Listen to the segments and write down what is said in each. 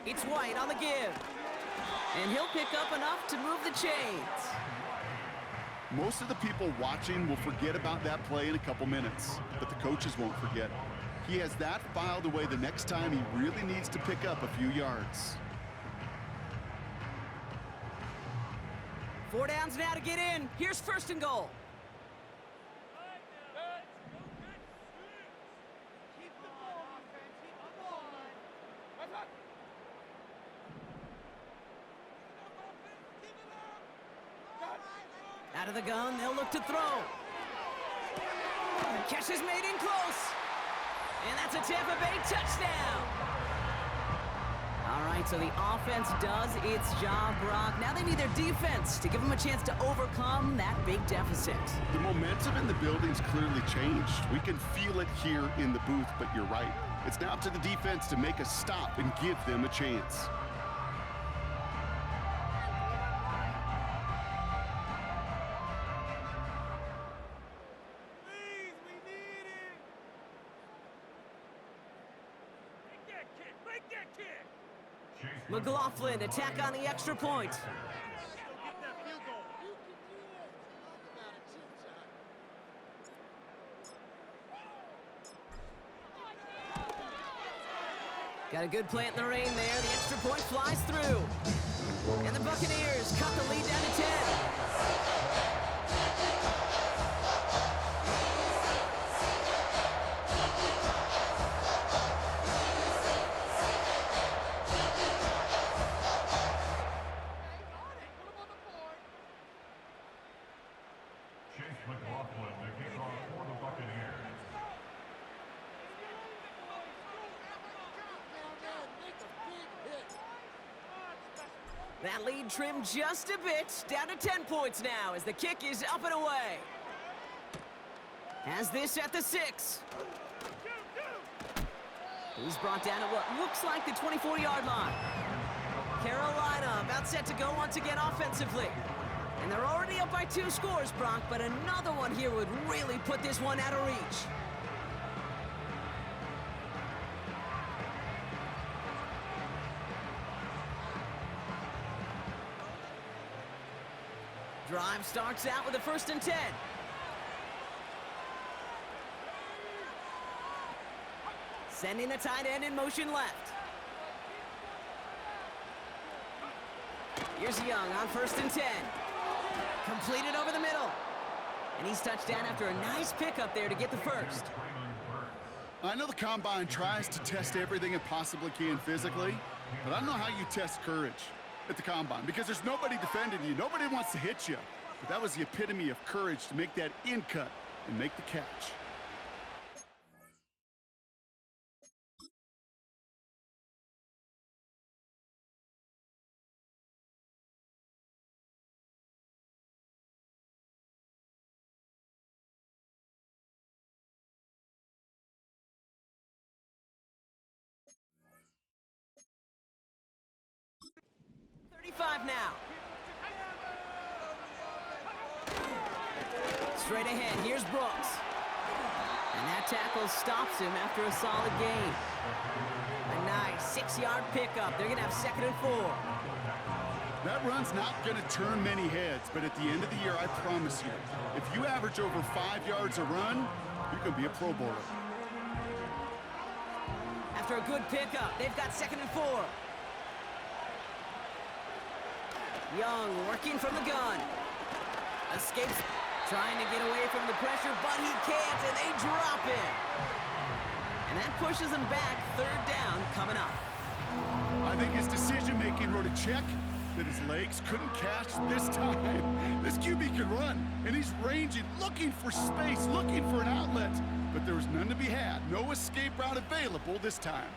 It's White on the give. And he'll pick up enough to move the chains. Most of the people watching will forget about that play in a couple minutes, but the coaches won't forget. He has that filed away the next time he really needs to pick up a few yards. 4 downs now to get in. Here's 1st and goal. Out of the gun, they'll look to throw. Catch is made in close. And that's a Tampa Bay touchdown. All right, so the offense does its job, Brock. Now they need their defense to give them a chance to overcome that big deficit. The momentum in the building's clearly changed. We can feel it here in the booth, but you're right. It's now up to the defense to make a stop and give them a chance. McLaughlin, attack on the extra point. Got a good plant in the rain there. The extra point flies through. And the Buccaneers cut the lead down to 10. McLaughlin, the kickoff for the Buccaneers. That lead trimmed just a bit, down to 10 points now as the kick is up and away. Has this at the 6. He's brought down at what looks like the 24-yard line. Carolina about set to go once again offensively. And they're already up by 2 scores, Brock, but another one here would really put this one out of reach. Drive starts out with a 1st and 10. Sending the tight end in motion left. Here's Young on 1st and 10. Completed over the middle. And he's touched down after a nice pickup there to get the 1st. I know the Combine tries to test everything it possibly can physically, but I don't know how you test courage at the Combine because there's nobody defending you. Nobody wants to hit you. But that was the epitome of courage to make that in cut and make the catch. Now. Straight ahead, here's Brooks. And that tackle stops him after a solid gain. A nice 6-yard pickup. They're going to have 2nd and 4. That run's not going to turn many heads, but at the end of the year, I promise you, if you average over 5 yards a run, you're going to be a Pro Bowler. After a good pickup, they've got 2nd and 4. Young working from the gun. Escapes, trying to get away from the pressure, but he can't, and they drop him. And that pushes him back. 3rd down coming up. I think his decision-making wrote a check that his legs couldn't catch this time. This QB can run, and he's ranging, looking for space, looking for an outlet. But there was none to be had. No escape route available this time.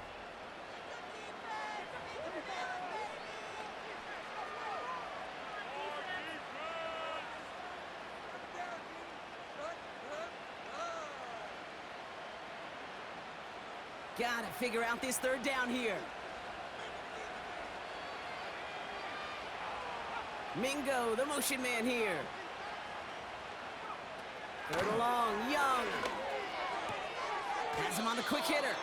Gotta figure out this 3rd down here. Mingo, the motion man here. 3rd and long, Young. Has him on the quick hitter.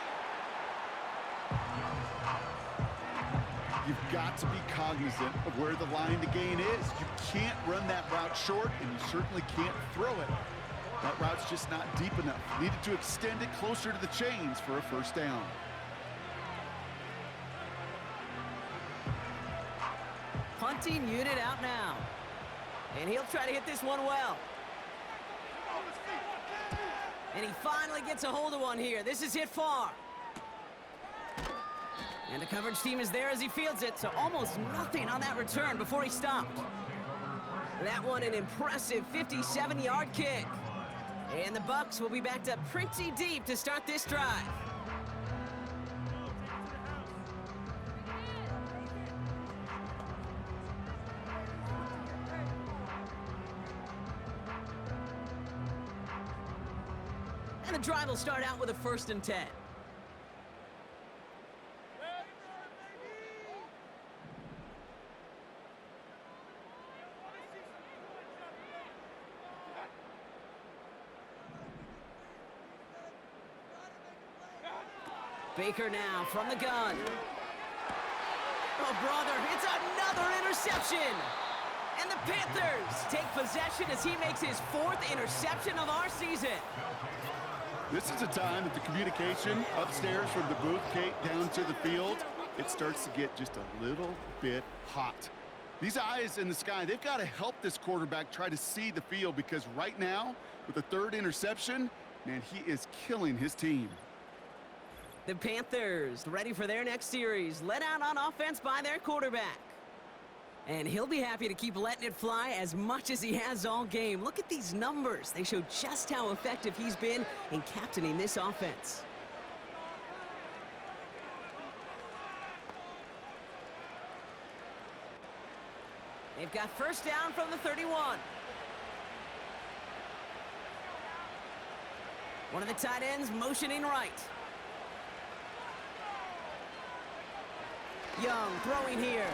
You've got to be cognizant of where the line to gain is. You can't run that route short, and you certainly can't throw it. That route's just not deep enough. Needed to extend it closer to the chains for a first down. Punting unit out now. And he'll try to hit this one well. And he finally gets a hold of one here. This is hit far. And the coverage team is there as he fields it, so almost nothing on that return before he stopped. That one an impressive 57-yard kick. And the Bucs will be backed up pretty deep to start this drive. And the drive will start out with a 1st and 10. Baker now from the gun. Oh, brother, it's another interception. And the Panthers take possession as he makes his 4th interception of our season. This is a time that the communication upstairs from the booth, Kate, down to the field, it starts to get just a little bit hot. These eyes in the sky, they've got to help this quarterback try to see the field, because right now, with the 3rd interception, man, he is killing his team. The Panthers ready for their next series, led out on offense by their quarterback. And he'll be happy to keep letting it fly as much as he has all game. Look at these numbers. They show just how effective he's been in captaining this offense. They've got 1st down from the 31. One of the tight ends motioning right. Young throwing here.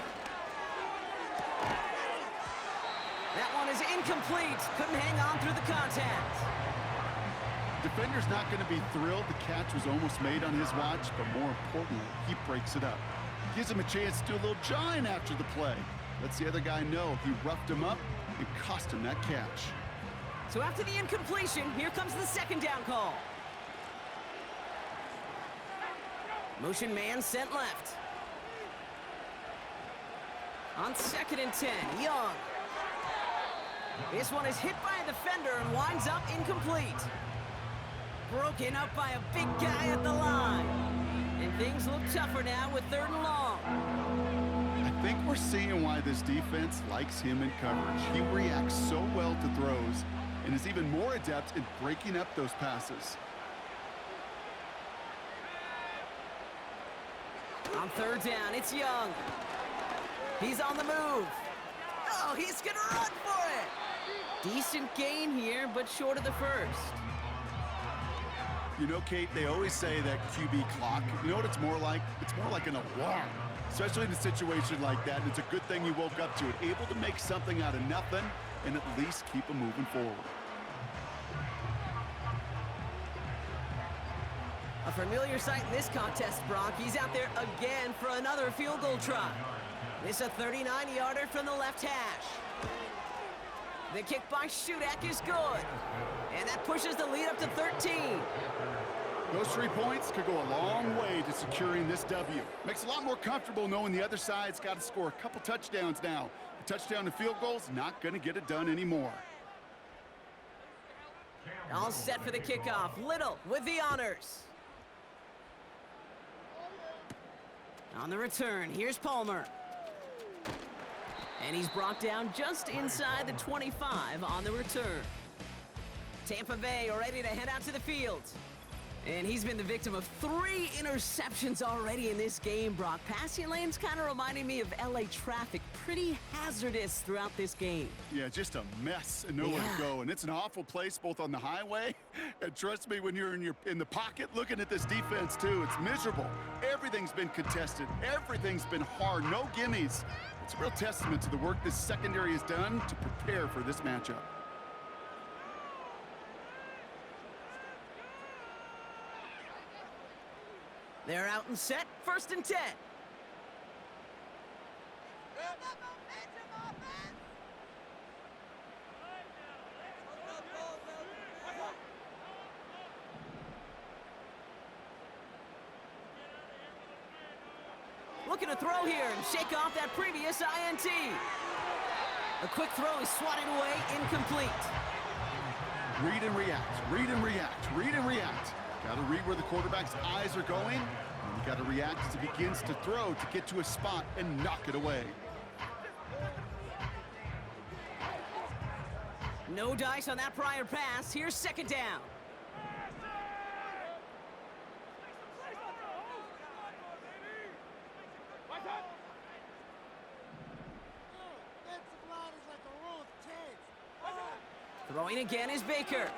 That one is incomplete. Couldn't hang on through the contact. Defender's not going to be thrilled the catch was almost made on his watch, but more importantly, he breaks it up. Gives him a chance to do a little jawing after the play. Lets the other guy know he roughed him up and cost him that catch. So after the incompletion, here comes the 2nd down call. Motion man sent left. On 2nd and 10, Young. This one is hit by a defender and winds up incomplete. Broken up by a big guy at the line. And things look tougher now with 3rd and long. I think we're seeing why this defense likes him in coverage. He reacts so well to throws and is even more adept in breaking up those passes. On 3rd down, it's Young. He's on the move. Oh, he's gonna run for it. Decent gain here, but short of the 1st. You know, Kate, they always say that QB clock, you know what it's more like? It's more like an alarm, especially in a situation like that. And it's a good thing you woke up to it, able to make something out of nothing and at least keep them moving forward. A familiar sight in this contest, Brock. He's out there again for another field goal try. This a 39-yarder from the left hash. The kick by Shudak is good. And that pushes the lead up to 13. Those 3 points could go a long way to securing this W. Makes it a lot more comfortable knowing the other side's got to score a couple touchdowns now. A touchdown and field goal's not going to get it done anymore. All set for the kickoff. Little with the honors. On the return, here's Palmer. And he's brought down just inside the 25 on the return. Tampa Bay are ready to head out to the field. And he's been the victim of 3 interceptions already in this game, Brock. Passing lanes kind of reminding me of LA traffic. Pretty hazardous throughout this game. Yeah, just a mess and nowhere to go. And it's an awful place both on the highway. And trust me, when you're in the pocket looking at this defense too, it's miserable. Everything's been contested. Everything's been hard. No gimmies. It's a real testament to the work this secondary has done to prepare for this matchup. They're out and set, 1st and 10. looking to throw here and shake off that previous INT. A quick throw is swatted away, incomplete. Read and react, read and react, read and react. Got to read where the quarterback's eyes are going, and you got to react as he begins to throw to get to a spot and knock it away. No dice on that prior pass. Here's second down. Throwing again is Baker.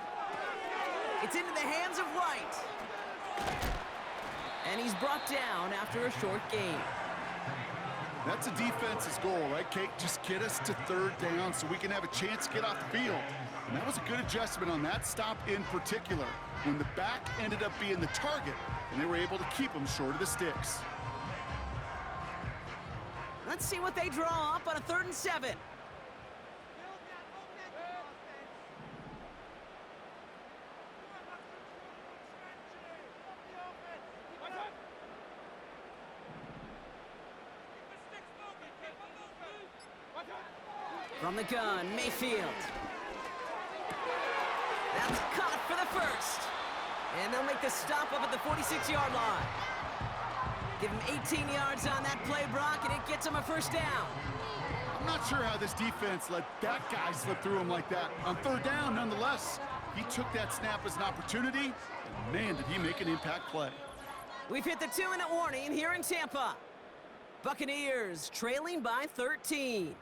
It's into the hands of White. And he's brought down after a short gain. That's a defense's goal, right, Kate? Just get us to third down so we can have a chance to get off the field. And that was a good adjustment on that stop in particular, when the back ended up being the target, and they were able to keep him short of the sticks. Let's see what they draw up on a 3rd and 7. From the gun, Mayfield. That's caught for the first. And they'll make the stop up at the 46-yard line. Give him 18 yards on that play, Brock, and it gets him a first down. I'm not sure how this defense let that guy slip through him like that. On 3rd down, nonetheless, he took that snap as an opportunity, and man, did he make an impact play. We've hit the 2-minute warning here in Tampa. Buccaneers trailing by 13.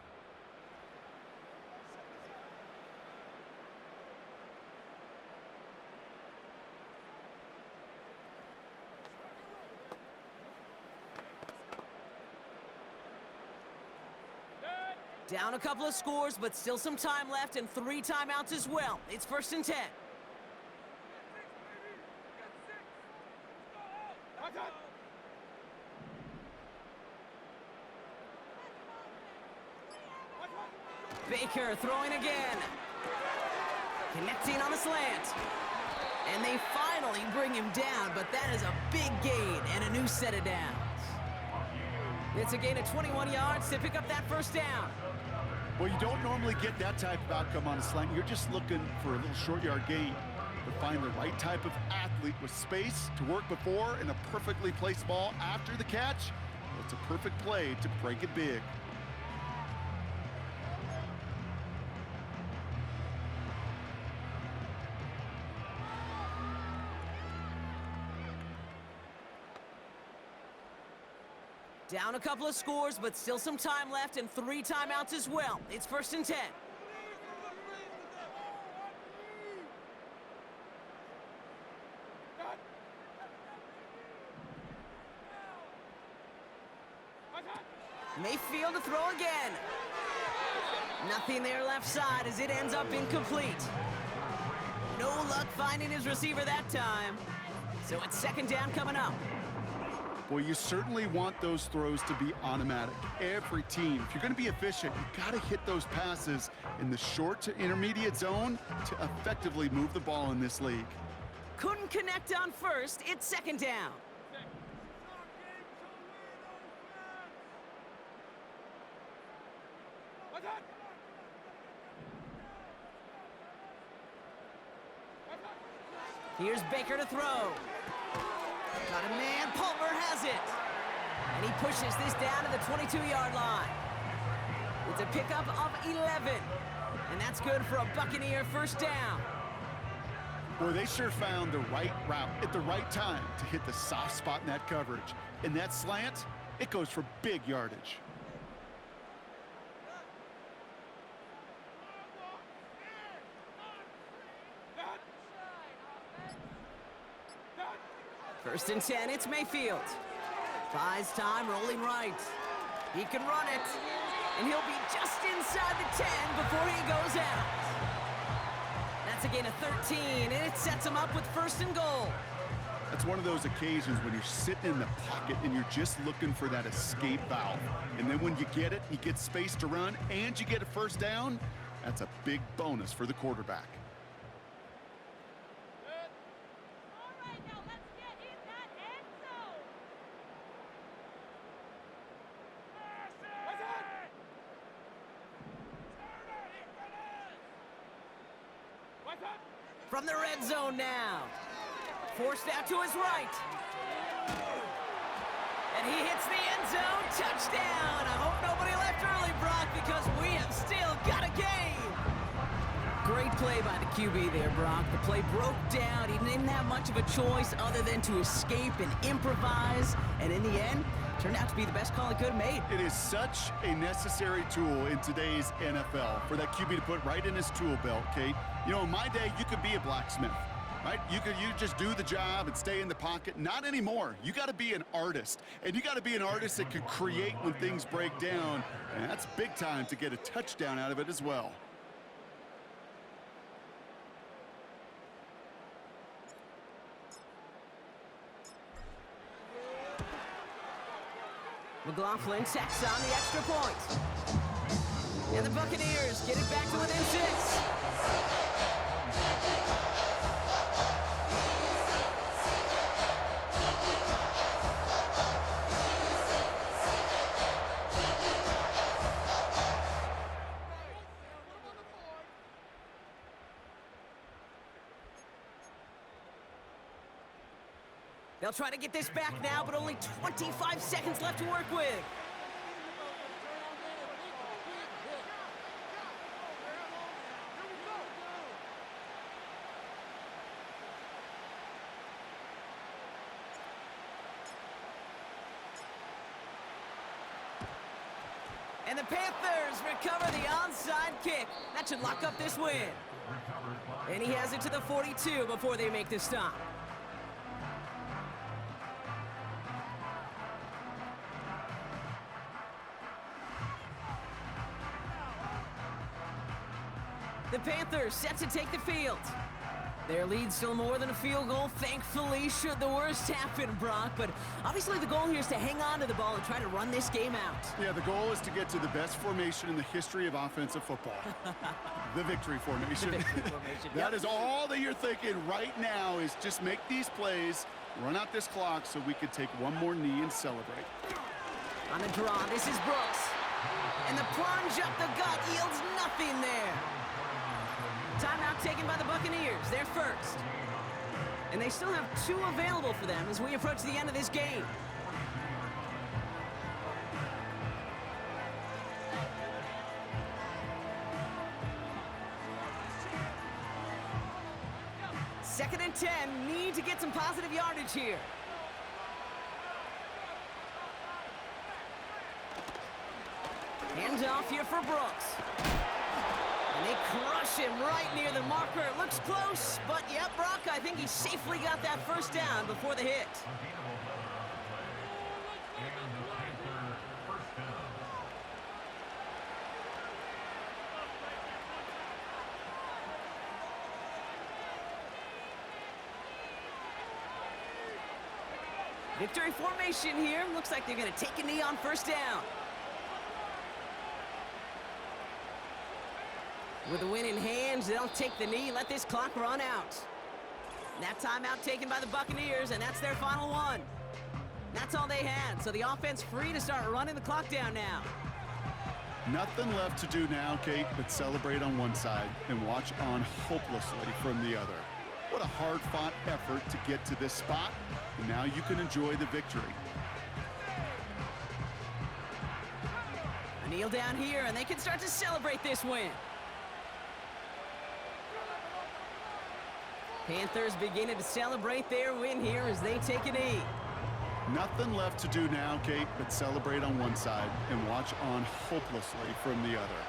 Down a couple of scores, but still some time left and 3 timeouts as well. It's 1st and 10. Baker throwing again. Connecting on the slant. And they finally bring him down, but that is a big gain and a new set of downs. It's a gain of 21 yards to pick up that first down. Well, you don't normally get that type of outcome on a slant. You're just looking for a little short yard gain. But find the right type of athlete with space to work before and a perfectly placed ball after the catch. Well, it's a perfect play to break it big. Down a couple of scores, but still some time left and 3 timeouts as well. It's 1st and 10. Mayfield to throw again. Nothing there left side as it ends up incomplete. No luck finding his receiver that time. So it's 2nd down coming up. Well, you certainly want those throws to be automatic. Every team, if you're going to be efficient, you've got to hit those passes in the short to intermediate zone to effectively move the ball in this league. Couldn't connect on first. It's 2nd down. Here's Baker to throw. Got a man, Palmer has it. And he pushes this down to the 22-yard line. It's a pickup of 11. And that's good for a Buccaneer first down. Boy, they sure found the right route at the right time to hit the soft spot in that coverage. And that slant, it goes for big yardage. First and 10, it's Mayfield. Buys time, rolling right. He can run it, and he'll be just inside the 10 before he goes out. That's a gain of 13, and it sets him up with 1st and goal. That's one of those occasions when you're sitting in the pocket and you're just looking for that escape valve. And then when you get it, you get space to run, and you get a first down, that's a big bonus for the quarterback. From the red zone now. Forced out to his right. And he hits the end zone. Touchdown. I hope nobody left early, Brock, because we have still got a game. Great play by the QB there, Brock. The play broke down. He didn't have much of a choice other than to escape and improvise. And in the end, turned out to be the best call he could have made. It is such a necessary tool in today's NFL for that QB to put right in his tool belt, Kate. You know, in my day, you could be a blacksmith, right? You just do the job and stay in the pocket. Not anymore. You got to be an artist, and you got to be an artist that can create when things break down. And that's big time to get a touchdown out of it as well. McLaughlin tacks on the extra point. And the Buccaneers get it back to within 6. They'll try to get this back now, but only 25 seconds left to work with. And the Panthers recover the onside kick. That should lock up this win. And he has it to the 42 before they make the stop. The Panthers set to take the field. Their lead's still more than a field goal, thankfully, should the worst happen, Brock. But obviously the goal here is to hang on to the ball and try to run this game out. Yeah, the goal is to get to the best formation in the history of offensive football. The victory formation. The victory formation. That is all that you're thinking right now, is just make these plays, run out this clock so we could take one more knee and celebrate. On the draw, this is Brooks. And the plunge up the gut yields nothing there. Timeout taken by the Buccaneers. They're first. And they still have 2 available for them as we approach the end of this game. Second and 10. Need to get some positive yardage here. Hands off here for Brooks. And they crush him right near the marker. It looks close, but yep, Brock, I think he safely got that first down before the hit. Victory formation here. Looks like they're going to take a knee on first down. With the win in hands, they'll take the knee, let this clock run out. That timeout taken by the Buccaneers, and that's their final one. That's all they had, so the offense free to start running the clock down now. Nothing left to do now, Kate, but celebrate on one side and watch on hopelessly from the other. What a hard-fought effort to get to this spot, and now you can enjoy the victory. A kneel down here, and they can start to celebrate this win. Panthers beginning to celebrate their win here as they take a knee. Nothing left to do now, Kate, but celebrate on one side and watch on hopelessly from the other.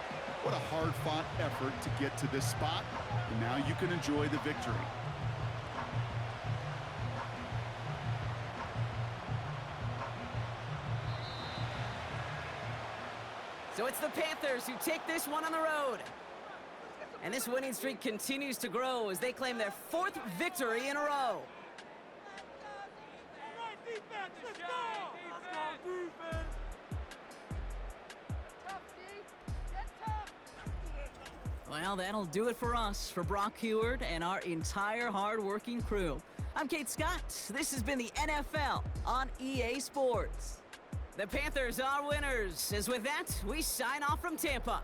What a hard-fought effort to get to this spot, and now you can enjoy the victory. So it's the Panthers who take this one on the road. And this winning streak continues to grow as they claim their 4th victory in a row. Well, that'll do it for us, for Brock Heward and our entire hard-working crew. I'm Kate Scott. This has been the NFL on EA Sports. The Panthers are winners. As with that, we sign off from Tampa.